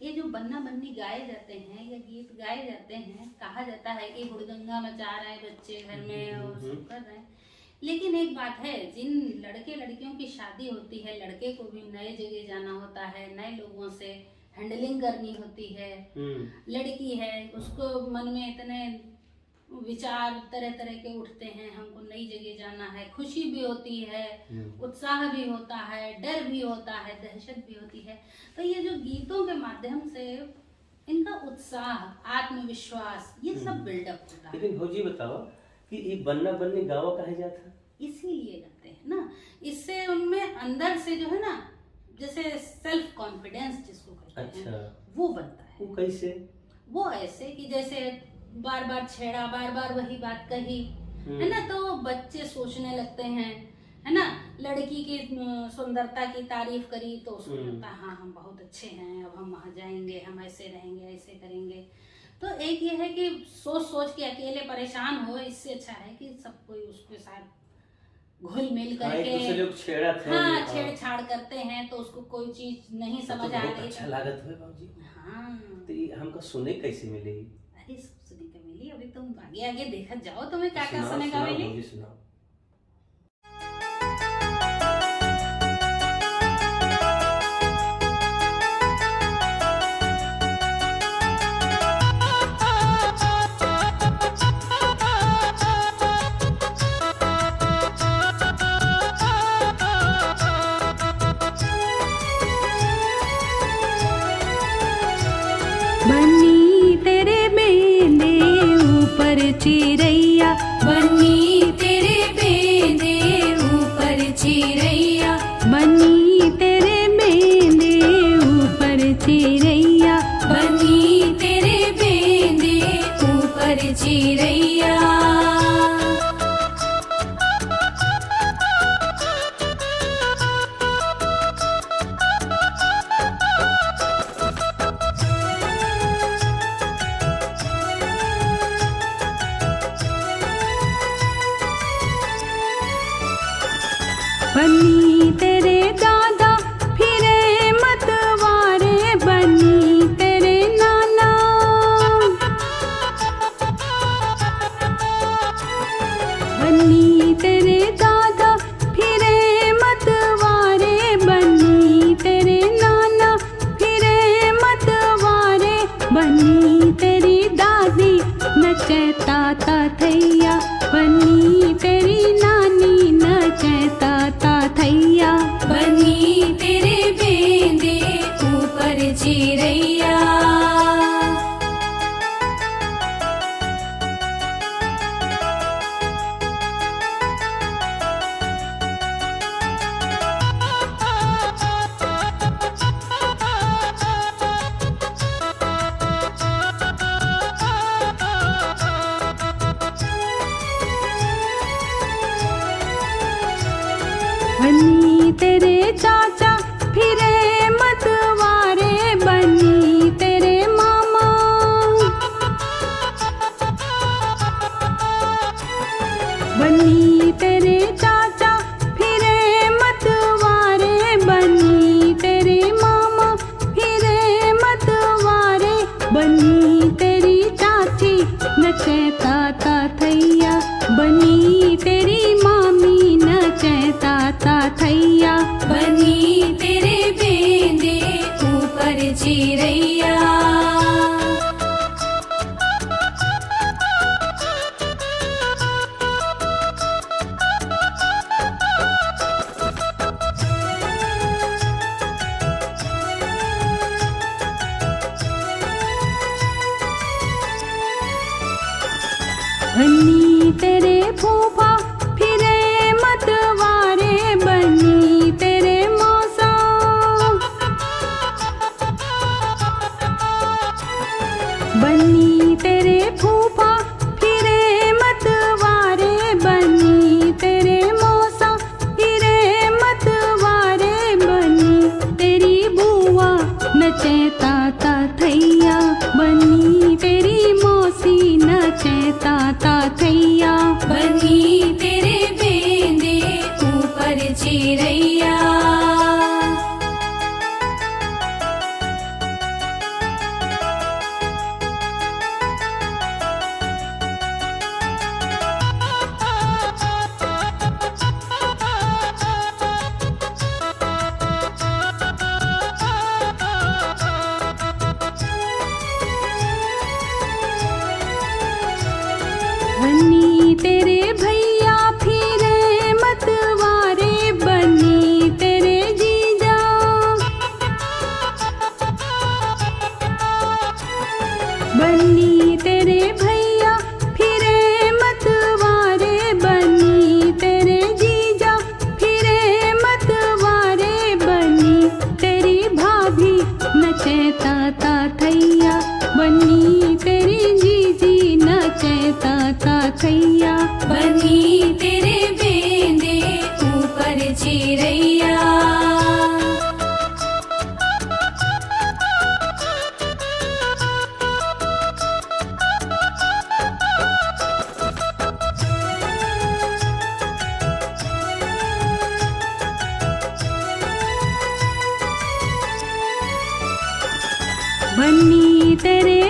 ये जो बन्ना बन्नी गाए जाते हैं या गीत गाए जाते हैं, कहा जाता है कि हुड़दंगा मचा रहे हैं बच्चे घर में और सब कर रहे हैं, लेकिन एक बात है, जिन लड़के लड़कियों की शादी होती है, लड़के को भी नए जगह जाना होता है, नए लोगों से हैंडलिंग करनी होती है। लड़की है, उसको मन में इतने विचार तरह तरह के उठते हैं, हमको नई जगह जाना है, खुशी भी होती है, उत्साह भी होता है, डर भी होता है, दहशत भी होती है। तो ये जो गीतों के माध्यम से इनका उत्साह, आत्मविश्वास, ये सब बिल्डअप होता है। लेकिन भौजी बताओ कि ये बन्ना बन्नी गावा कहे जाता है? इसीलिए गाते हैं ना, इससे उनमें अंदर से जो है ना, जैसे सेल्फ कॉन्फिडेंस जिसको कहते हैं, वो बनता है। वो कैसे? वो ऐसे कि जैसे बार बार छेड़ा, बार बार वही बात कही, है ना, तो बच्चे सोचने लगते हैं, है ना। लड़की की सुंदरता की तारीफ करी तो उसको लगता है हाँ हम बहुत अच्छे हैं, अब हम वहाँ जाएंगे, हम ऐसे रहेंगे, ऐसे करेंगे। तो एक ये है कि सोच सोच के अकेले परेशान हो, इससे अच्छा है कि सब कोई उसके साथ घुल मिल करके हाँ छेड़छाड़ करते हैं, तो उसको कोई चीज नहीं समझ आ रही। अच्छा लागत है बाबूजी। हाँ, तो ये हमको सुने कैसे मिलेगी? अरे सुने का मिली, अभी तुम आगे आगे देखा जाओ, तुम्हें क्या क्या सुने का मिली। सुनाओ। बन्नी तेरे बेंदे ऊपर चिरैया, बन्नी तेरे बेंदे ऊपर चिरैया, बन्नी तेरे बेंदे ऊपर चिरैया, बन्नी तेरे बेंदे ऊपर चिरैया। बन्नी तेरे दादा फिरे मतवारे, बन्नी तेरे नाना, बन्नी तेरे दादा फिरे मतवारे, बन्नी तेरे नाना फिरे मतवारे, बन्नी तेरी दादी नचे ताता थैया, बन्नी तेरी नानी नचे ताता थैया, बन्नी तेरे बेंदे ऊपर चिरैया। बन्नी तेरे चाचा फिरे मतवारे, बन्नी तेरे मामा, बन्नी तेरे चाचा फिरे मतवारे, बन्नी तेरे मामा फिरे मतवारे, बन्नी तेरी चाची नचे ताता थैया, बन्नी तेरी मामी नचे ताता थैया, बन्नी तेरे बेंदे ऊपर चिरैया। बन्नी तेरे फूफा फिरे मतवारे, बन्नी तेरे मौसा, बन्नी तेरे फूफा फिरे मतवारे, बन्नी तेरे मौसा फिरे मतवारे, बन्नी तेरी बुआ नचे ताता थैया, बन्नी तेरी मौसी नचे ताता थैया, बन्नी तेरे बेंदे ऊपर चिरैया। बन्नी तेरे